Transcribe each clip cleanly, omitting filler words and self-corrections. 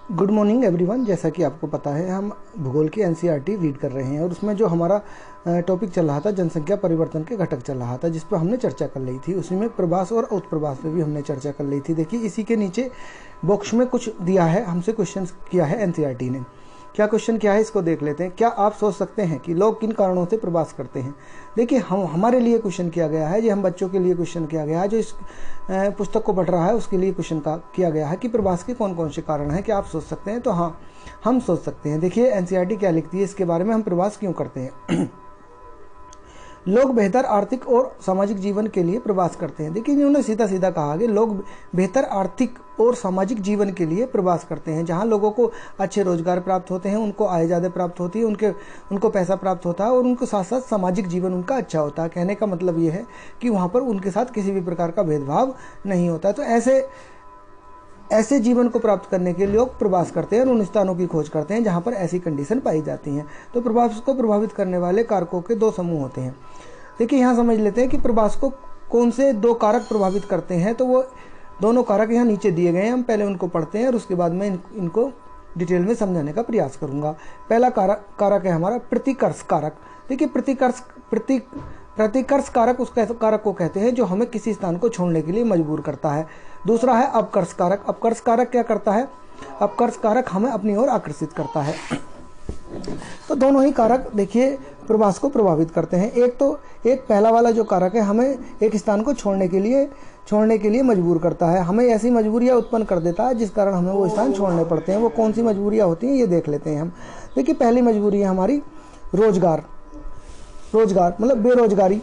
Good morning everyone. जैसा कि आपको पता है हम भूगोल की एनसीईआरटी रीड कर रहे हैं और उसमें जो हमारा टॉपिक चल रहा था जनसंख्या परिवर्तन के घटक चल रहा था, जिस पर हमने चर्चा कर ली थी। उसी में प्रवास और उत्प्रवास पे भी हमने चर्चा कर ली थी। देखिए इसी के नीचे बॉक्स में कुछ दिया है, हमसे क्वेश्चन किया है एनसीईआरटी ने। क्या क्वेश्चन क्या है इसको देख लेते हैं। क्या आप सोच सकते हैं कि लोग किन कारणों से प्रवास करते हैं? देखिए हमारे लिए क्वेश्चन किया गया है, ये हम बच्चों के लिए क्वेश्चन किया गया है, जो इस पुस्तक को पढ़ रहा है उसके लिए क्वेश्चन किया गया है कि प्रवास के कौन कौन से कारण हैं। क्या आप सोच सकते हैं? तो हाँ, हम सोच सकते हैं। देखिए एनसीईआरटी क्या लिखती है इसके बारे में, हम प्रवास क्यों करते हैं। लोग बेहतर आर्थिक और सामाजिक जीवन के लिए प्रवास करते हैं। देखिए इन्होंने सीधा सीधा कहा कि लोग बेहतर आर्थिक और सामाजिक जीवन के लिए प्रवास करते हैं, जहां लोगों को अच्छे रोजगार प्राप्त होते हैं, उनको आय ज़्यादा प्राप्त होती है, उनको पैसा प्राप्त होता है और उनको साथ साथ सामाजिक जीवन उनका अच्छा होता है। कहने का मतलब ये है कि वहाँ पर उनके साथ किसी भी प्रकार का भेदभाव नहीं होता। तो ऐसे जीवन को प्राप्त करने के लिए लोग प्रवास करते हैं और उन स्थानों की खोज करते हैं जहाँ पर ऐसी कंडीशन पाई जाती हैं। तो प्रवास को प्रभावित करने वाले कारकों के दो समूह होते हैं। देखिए यहाँ समझ लेते हैं कि प्रवास को कौन से दो कारक प्रभावित करते हैं। तो वो दोनों कारक यहाँ नीचे दिए गए हैं, हम पहले उनको पढ़ते हैं और उसके बाद मैं इनको डिटेल में समझाने का प्रयास करूँगा। पहला कारक है हमारा प्रतिकर्ष कारक। देखिए प्रतिकर्ष कारक उस कारक को कहते हैं जो हमें किसी स्थान को छोड़ने के लिए मजबूर करता है। दूसरा है अपकर्ष कारक। अपकर्ष कारक क्या करता है? अपकर्ष कारक हमें अपनी ओर आकर्षित करता है। तो दोनों ही कारक देखिए प्रवास को प्रभावित करते हैं। एक पहला वाला जो कारक है हमें एक स्थान को छोड़ने के लिए मजबूर करता है, हमें ऐसी मजबूरियां उत्पन्न कर देता है जिस कारण हमें वो स्थान छोड़ने पड़ते हैं। वो कौन सी मजबूरियां होती हैं ये देख लेते हैं हम। देखिए पहली मजबूरी है हमारी रोजगार मतलब बेरोजगारी।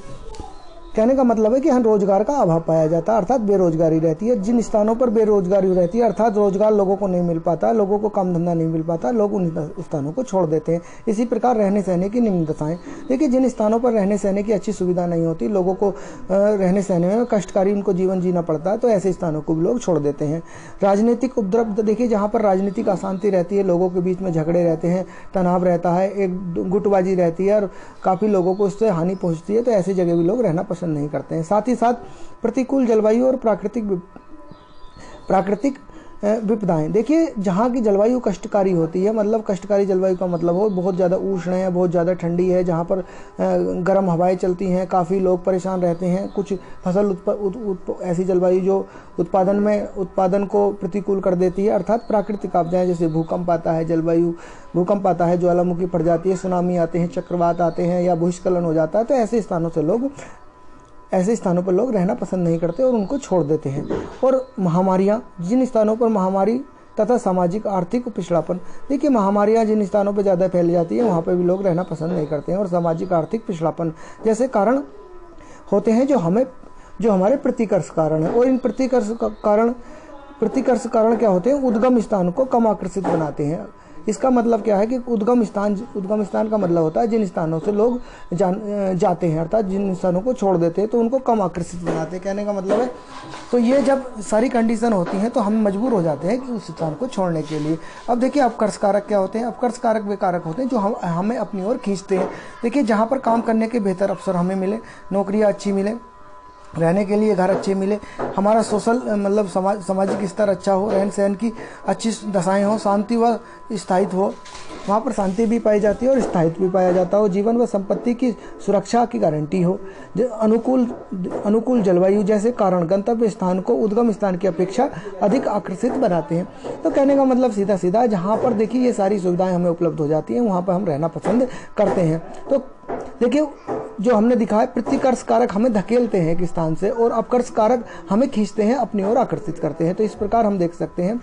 कहने का मतलब है कि हम रोजगार का अभाव पाया जाता है, अर्थात बेरोजगारी रहती है। जिन स्थानों पर बेरोजगारी रहती है अर्थात रोजगार लोगों को नहीं मिल पाता, लोगों को काम धंधा नहीं मिल पाता, लोग उन स्थानों को छोड़ देते हैं। इसी प्रकार रहने सहने की निम्न दशाएं। देखिए जिन स्थानों पर रहने सहने की अच्छी सुविधा नहीं होती, लोगों को रहने सहने में कष्टकारी उनको जीवन जीना पड़ता है, तो ऐसे स्थानों को भी लोग छोड़ देते हैं। राजनीतिक उपद्रव। देखिए जहाँ पर राजनीतिक अशांति रहती है, लोगों के बीच में झगड़े रहते हैं, तनाव रहता है, एक गुटबाजी रहती है और काफ़ी लोगों को उससे हानि पहुँचती है, तो ऐसी जगह भी लोग रहना पसंद नहीं करते हैं। साथ ही साथ प्रतिकूल जलवायु और प्राकृतिक विपदाएं। देखिए जहाँ की जलवायु कष्टकारी होती है, मतलब कष्टकारी जलवायु का मतलब हो बहुत ज़्यादा उष्ण है, बहुत ज़्यादा ठंडी है, जहाँ पर गर्म हवाएं चलती हैं, काफ़ी लोग परेशान रहते हैं। कुछ फसल ऐसी जलवायु जो उत्पादन को प्रतिकूल कर देती है, अर्थात प्राकृतिक आपदाएं जैसे भूकंप आता है, ज्वालामुखी फट जाती है, सुनामी आते हैं, चक्रवात आते हैं या भूस्खलन हो जाता है। तो ऐसे स्थानों पर लोग रहना पसंद नहीं करते और उनको छोड़ देते हैं। और महामारियाँ। जिन स्थानों पर महामारी तथा सामाजिक आर्थिक पिछड़ापन। देखिए महामारियाँ जिन स्थानों पर ज़्यादा फैल जाती है वहाँ पर भी लोग रहना पसंद नहीं करते हैं। और सामाजिक आर्थिक पिछड़ापन जैसे कारण होते हैं जो हमारे प्रतिकर्ष कारण है। और इन प्रतिकर्ष कारण क्या होते हैं? उद्गम स्थान को कम आकर्षित बनाते हैं। इसका मतलब क्या है कि उद्गम स्थान का मतलब होता है जिन स्थानों से लोग जाते हैं, अर्थात जिन स्थानों को छोड़ देते हैं तो उनको कम आकर्षित बनाते हैं। कहने का मतलब है, तो ये जब सारी कंडीशन होती हैं तो हम मजबूर हो जाते हैं कि उस स्थान को छोड़ने के लिए। अब देखिए अपकर्ष कारक क्या होते हैं? अपकर्ष कारक वे कारक होते हैं जो हमें अपनी ओर खींचते हैं। देखिए जहाँ पर काम करने के बेहतर अवसर हमें मिले, नौकरियाँ अच्छी मिले, रहने के लिए घर अच्छे मिले, हमारा सोशल मतलब सामाजिक स्तर अच्छा हो, रहन सहन की अच्छी दशाएं हो, शांति व स्थायित्व हो, वहाँ पर शांति भी पाई जाती है और स्थायित्व भी पाया जाता हो, जीवन व संपत्ति की सुरक्षा की गारंटी हो, अनुकूल जलवायु जैसे कारण गंतव्य स्थान को उद्गम स्थान की अपेक्षा अधिक आकर्षित बनाते हैं। तो कहने का मतलब सीधा सीधा जहाँ पर देखिए ये सारी सुविधाएं हमें उपलब्ध हो जाती हैं वहाँ पर हम रहना पसंद करते हैं। तो देखिए जो हमने दिखाया प्रतिकर्ष कारक हमें धकेलते हैं एक स्थान से और अपकर्ष कारक हमें खींचते हैं, अपनी ओर आकर्षित करते हैं। तो इस प्रकार हम देख सकते हैं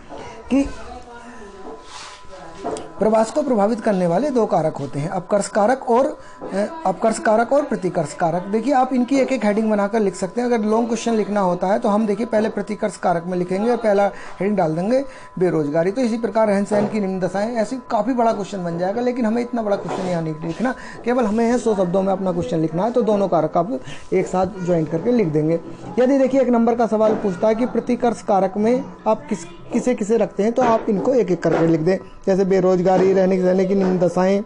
कि प्रवास को प्रभावित करने वाले दो कारक होते हैं, अपकर्ष कारक और प्रतिकर्ष कारक। देखिए आप इनकी एक एक हेडिंग बनाकर लिख सकते हैं। अगर लॉन्ग क्वेश्चन लिखना होता है तो हम देखिए पहले प्रतिकर्ष कारक में लिखेंगे और पहला हेडिंग डाल देंगे बेरोजगारी। तो इसी प्रकार रहन सहन की निम्न दशाएं, ऐसी काफ़ी बड़ा क्वेश्चन बन जाएगा, लेकिन हमें इतना बड़ा क्वेश्चन यहाँ नहीं लिखना, केवल हमें 100 शब्दों में अपना क्वेश्चन लिखना है। तो दोनों कारक आप एक साथ ज्वाइन करके लिख देंगे। यदि देखिए एक नंबर का सवाल पूछता है कि प्रतिकर्ष कारक में आप किसे किसे रखते हैं, तो आप इनको एक एक करके लिख दें। जैसे बेरोजगारी, रहने सहने की निम्न दशाएं,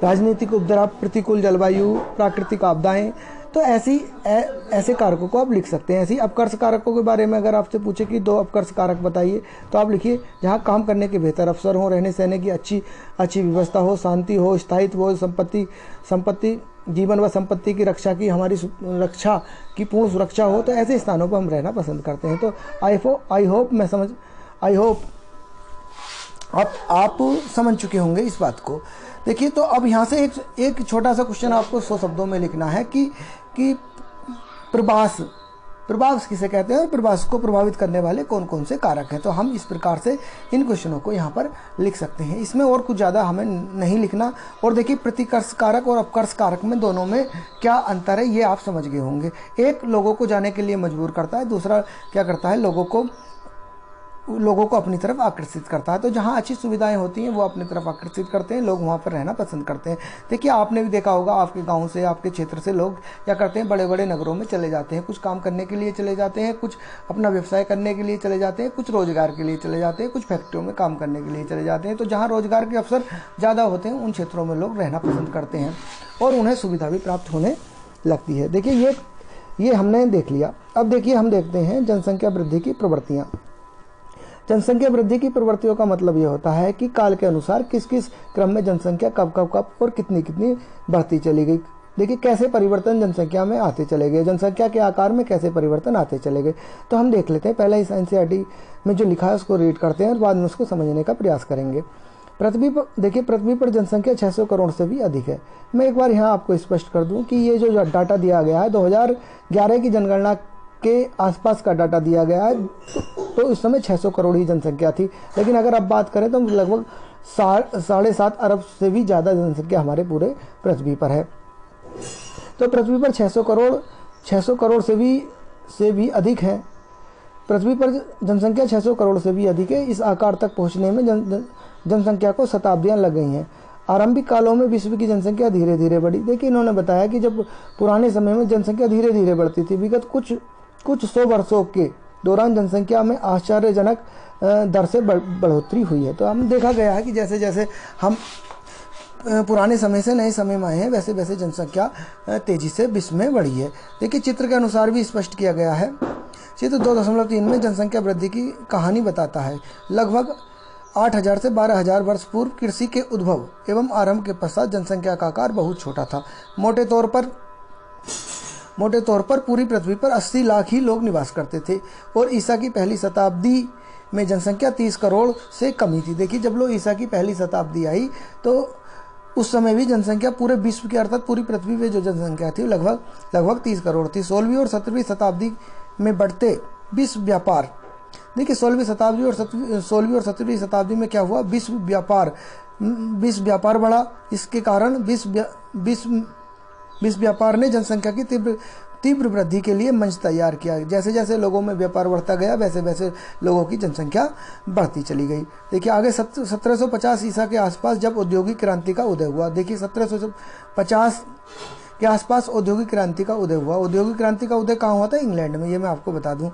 राजनीतिक उपद्रव, प्रतिकूल जलवायु, प्राकृतिक आपदाएं, तो ऐसे कारकों को आप लिख सकते हैं। ऐसी अपकर्ष कारकों के बारे में अगर आपसे पूछे कि 2 अपकर्ष कारक बताइए, तो आप लिखिए जहाँ काम करने के बेहतर अवसर हो, रहने सहने की अच्छी व्यवस्था हो, शांति हो, स्थायित्व हो, संपत्ति जीवन व संपत्ति की रक्षा की पूर्ण सुरक्षा हो, तो ऐसे स्थानों पर हम रहना पसंद करते हैं। तो आई होप आप समझ चुके होंगे इस बात को। देखिए, तो अब यहाँ से एक छोटा सा क्वेश्चन आपको 100 शब्दों में लिखना है कि प्रभास किसे कहते हैं और प्रभास को प्रभावित करने वाले कौन कौन से कारक हैं। तो हम इस प्रकार से इन क्वेश्चनों को यहाँ पर लिख सकते हैं। इसमें और कुछ ज़्यादा हमें नहीं लिखना। और देखिए, प्रतिकर्ष कारक और अपकर्ष कारक में दोनों में क्या अंतर है ये आप समझ गए होंगे। एक लोगों को जाने के लिए मजबूर करता है, दूसरा क्या करता है, लोगों को अपनी तरफ आकर्षित करता है। तो जहाँ अच्छी सुविधाएं होती हैं वो अपनी तरफ आकर्षित करते हैं, लोग वहाँ पर रहना पसंद करते हैं। देखिए, आपने भी देखा होगा, आपके गांव से, आपके क्षेत्र से लोग क्या करते हैं, बड़े बड़े नगरों में चले जाते हैं, कुछ काम करने के लिए चले जाते हैं, कुछ अपना व्यवसाय करने के लिए चले जाते हैं, कुछ रोजगार के लिए चले जाते हैं, कुछ फैक्ट्रियों में काम करने के लिए चले जाते हैं। तो जहाँ रोजगार के अवसर ज़्यादा होते हैं उन क्षेत्रों में लोग रहना पसंद करते हैं और उन्हें सुविधा भी प्राप्त होने लगती है। देखिए, ये हमने देख लिया। अब देखिए, हम देखते हैं जनसंख्या वृद्धि की प्रवृत्तियाँ। जनसंख्या वृद्धि की प्रवृत्तियों का मतलब यह होता है कि काल के अनुसार किस किस क्रम में जनसंख्या कब और कितनी बढ़ती चली गई। देखिए, कैसे परिवर्तन जनसंख्या में आते चले गए, जनसंख्या के आकार में कैसे परिवर्तन आते चले गए। तो हम देख लेते हैं। पहले इस एनसीईआरटी में जो लिखा है उसको रीड करते हैं और बाद में उसको समझने का प्रयास करेंगे। पृथ्वी पर जनसंख्या 600 करोड़ से भी अधिक है। मैं एक बार यहाँ आपको स्पष्ट कर दूँ कि ये जो डाटा दिया गया है 2011 की जनगणना के आसपास का डाटा दिया गया है, तो इस समय 600 करोड़ ही जनसंख्या थी। लेकिन अगर आप बात करें तो लगभग 7.5 अरब से भी ज़्यादा जनसंख्या हमारे पूरे पृथ्वी पर है। तो पृथ्वी पर 600 करोड़ से भी अधिक है। पृथ्वी पर जनसंख्या 600 करोड़ से भी अधिक है। इस आकार तक पहुँचने में जनसंख्या को शताब्दियाँ लग गई हैं। आरंभिक कालों में विश्व की जनसंख्या धीरे धीरे बढ़ी। देखिए, इन्होंने बताया कि जब पुराने समय में जनसंख्या धीरे धीरे बढ़ती थी, विगत कुछ 100 वर्षों के दौरान जनसंख्या में आश्चर्यजनक दर से बढ़ोतरी हुई है। तो हम देखा गया है कि जैसे जैसे हम पुराने समय से नए समय में आए हैं, वैसे वैसे जनसंख्या तेजी से विश्व में बढ़ी है। देखिए, चित्र के अनुसार भी स्पष्ट किया गया है। चित्र 2.3 में जनसंख्या वृद्धि की कहानी बताता है। लगभग 8,000 से 12,000 वर्ष पूर्व कृषि के उद्भव एवं आरंभ के पश्चात जनसंख्या का आकार बहुत छोटा था। मोटे तौर पर पूरी पृथ्वी पर 80 लाख ही लोग निवास करते थे और ईसा की पहली शताब्दी में जनसंख्या 30 करोड़ से कम ही थी। देखिए, जब लोग ईसा की पहली शताब्दी आई तो उस समय भी जनसंख्या पूरे विश्व की अर्थात पूरी पृथ्वी में जो जनसंख्या थी लगभग 30 करोड़ थी। 16वीं और 17वीं शताब्दी में बढ़ते विश्व व्यापार, देखिए 16वीं और 17वीं शताब्दी में क्या हुआ, विश्व व्यापार बढ़ा। इसके कारण विश्व व्यापार ने जनसंख्या की तीव्र वृद्धि के लिए मंच तैयार किया। जैसे जैसे लोगों में व्यापार बढ़ता गया वैसे वैसे लोगों की जनसंख्या बढ़ती चली गई। देखिए, आगे 1750 ईसा के आसपास जब औद्योगिक क्रांति का उदय हुआ। देखिए, 1750 के आसपास औद्योगिक क्रांति का उदय हुआ। औद्योगिक क्रांति का उदय कहाँ हुआ था? इंग्लैंड में। ये मैं आपको बता दूं।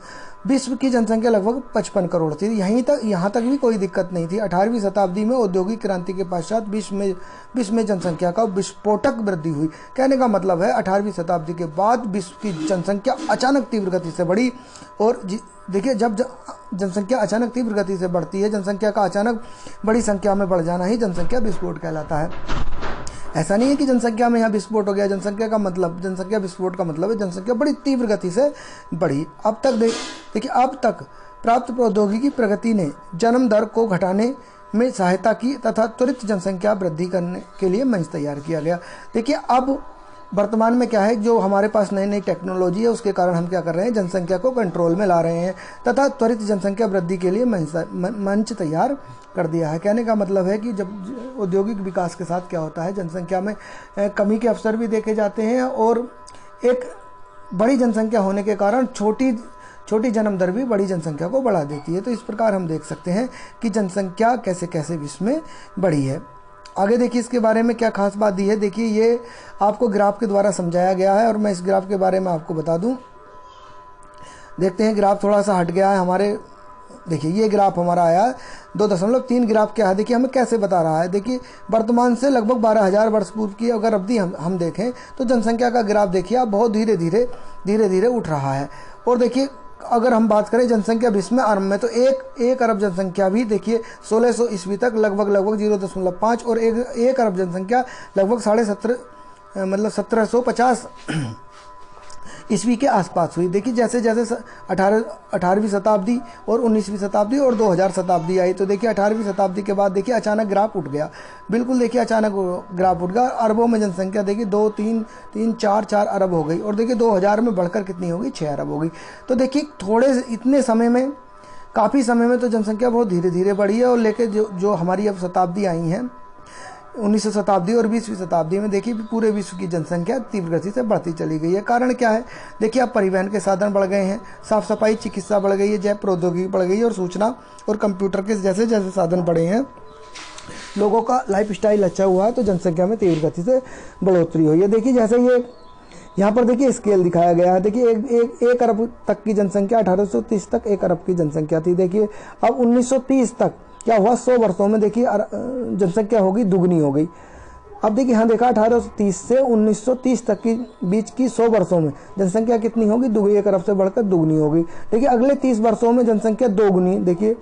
विश्व की जनसंख्या लगभग 55 करोड़ थी। यहाँ तक भी कोई दिक्कत नहीं थी। 18वीं शताब्दी में औद्योगिक क्रांति के पश्चात विश्व में जनसंख्या का विस्फोटक वृद्धि हुई। कहने का मतलब है 18वीं शताब्दी के बाद विश्व की जनसंख्या अचानक तीव्र गति से बढ़ी। और देखिए, जब जनसंख्या अचानक तीव्र गति से बढ़ती है, जनसंख्या का अचानक बड़ी संख्या में बढ़ जाना ही जनसंख्या विस्फोट कहलाता है। ऐसा नहीं है कि जनसंख्या में यहाँ विस्फोट हो गया। जनसंख्या विस्फोट का मतलब है जनसंख्या बड़ी तीव्र गति से बढ़ी। अब तक प्राप्त प्रौद्योगिकी प्रगति ने जन्म दर को घटाने में सहायता की तथा त्वरित जनसंख्या वृद्धि करने के लिए मंच तैयार किया गया। देखिए, अब वर्तमान में क्या है, जो हमारे पास नई नई टेक्नोलॉजी है उसके कारण हम क्या कर रहे हैं, जनसंख्या को कंट्रोल में ला रहे हैं तथा त्वरित जनसंख्या वृद्धि के लिए मंच तैयार कर दिया है। कहने का मतलब है कि जब औद्योगिक विकास के साथ क्या होता है, जनसंख्या में कमी के अवसर भी देखे जाते हैं और एक बड़ी जनसंख्या होने के कारण छोटी जन्म दर भी बड़ी जनसंख्या को बढ़ा देती है। तो इस प्रकार हम देख सकते हैं कि जनसंख्या कैसे कैसे विश्व में बढ़ी है। आगे देखिए, इसके बारे में क्या खास बात दी है। देखिए, ये आपको ग्राफ के द्वारा समझाया गया है और मैं इस ग्राफ के बारे में आपको बता दूं। देखते हैं, ग्राफ थोड़ा सा हट गया है हमारे देखिए ये ग्राफ हमारा आया 2.3 ग्राफ क्या है, देखिए हमें कैसे बता रहा है। देखिए वर्तमान से लगभग 12,000 वर्ष पूर्व की अगर अवधि हम देखें तो जनसंख्या का ग्राफ देखिए आप बहुत धीरे धीरे उठ रहा है। और देखिए अगर हम बात करें जनसंख्या विश्व में आरंभ में, तो एक अरब जनसंख्या भी देखिए 1600 ईस्वी तक लगभग 0.5 और एक अरब जनसंख्या लगभग 1750 ईस्वी के आसपास हुई। देखिए जैसे जैसे 18वीं शताब्दी और 19वीं शताब्दी और 2000 शताब्दी आई, तो देखिए 18वीं शताब्दी के बाद देखिए अचानक ग्राफ उठ गया, बिल्कुल देखिए अचानक ग्राफ उठ गया। अरबों में जनसंख्या देखिए 2, 3, 4 अरब हो गई, और देखिए 2000 में बढ़कर कितनी हो गई, 6 अरब हो गई। तो देखिए इतने समय में, काफ़ी समय में तो जनसंख्या बहुत धीरे धीरे बढ़ी है। और लेके जो हमारी अब शताब्दी आई हैं 19वीं शताब्दी और 20वीं शताब्दी में देखिए पूरे विश्व की जनसंख्या तीव्र गति से बढ़ती चली गई है। कारण क्या है, देखिए अब परिवहन के साधन बढ़ गए हैं, साफ सफाई, चिकित्सा बढ़ गई है, जैव प्रौद्योगिकी बढ़ गई है, और सूचना और कंप्यूटर के जैसे जैसे साधन बढ़े हैं, लोगों का लाइफ स्टाइल अच्छा हुआ है, तो जनसंख्या में तीव्र गति से बढ़ोतरी हुई है। देखिए जैसे ये यहाँ पर देखिए स्केल दिखाया गया है। देखिए एक अरब तक की जनसंख्या 1830 तक 1 अरब की जनसंख्या थी। देखिए अब 1930 तक क्या हुआ, 100 वर्षों में देखिए जनसंख्या होगी दुगनी हो गई। अब देखिए यहाँ देखा 1830 से 1930 तक की बीच की 100 वर्षों में जनसंख्या कितनी होगी, 1 अरब से बढ़कर दुगनी हो गई। देखिए अगले 30 वर्षों में जनसंख्या दोगुनी, देखिए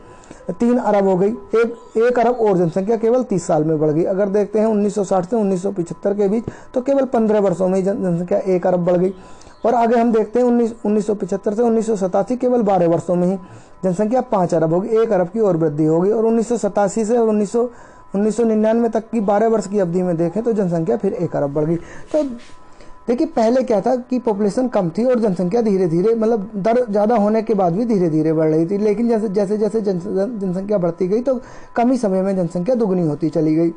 3 अरब हो गई। एक अरब और जनसंख्या केवल 30 साल में बढ़ गई। अगर देखते हैं 1960 से 1975 के बीच, तो केवल 15 वर्षों में जनसंख्या 1 अरब बढ़ गई। और आगे हम देखते हैं 1975 से 1987 केवल 12 वर्षों में ही जनसंख्या 5 अरब होगी, 1 अरब की और वृद्धि होगी। और 1987 से 1999 तक की 12 वर्ष की अवधि में देखें तो जनसंख्या फिर 1 अरब बढ़ गई। तो देखिए पहले क्या था कि पॉपुलेशन कम थी और जनसंख्या धीरे धीरे, मतलब दर ज़्यादा होने के बाद भी धीरे धीरे बढ़ रही थी, लेकिन जैसे जैसे जनसंख्या बढ़ती गई तो कम ही समय में जनसंख्या दुगनी होती चली गई।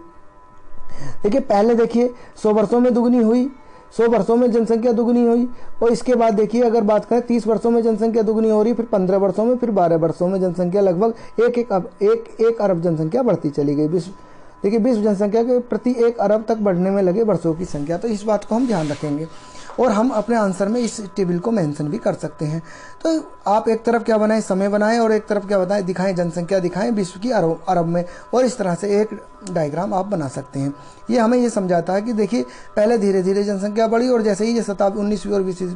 देखिए पहले देखिए 100 वर्षों में दुगनी हुई, 100 वर्षों में जनसंख्या दुगनी हुई, और इसके बाद देखिए अगर बात करें 30 वर्षों में जनसंख्या दुगनी हो रही, फिर 15 वर्षों में, फिर 12 वर्षों में जनसंख्या लगभग एक अरब जनसंख्या बढ़ती चली गई। देखिए विश्व जनसंख्या के प्रति 1 अरब तक बढ़ने में लगे वर्षों की संख्या। तो इस बात को हम ध्यान रखेंगे, और हम अपने आंसर में इस टेबल को मेंशन भी कर सकते हैं। तो आप एक तरफ क्या बनाएं, समय बनाएं, और एक तरफ क्या बताएं, दिखाएं, जनसंख्या दिखाएं विश्व की अरब में, और इस तरह से एक डायग्राम आप बना सकते हैं। ये हमें ये समझाता है कि देखिए पहले धीरे धीरे जनसंख्या बढ़ी, और जैसे ही ये 19वीं और 20वीं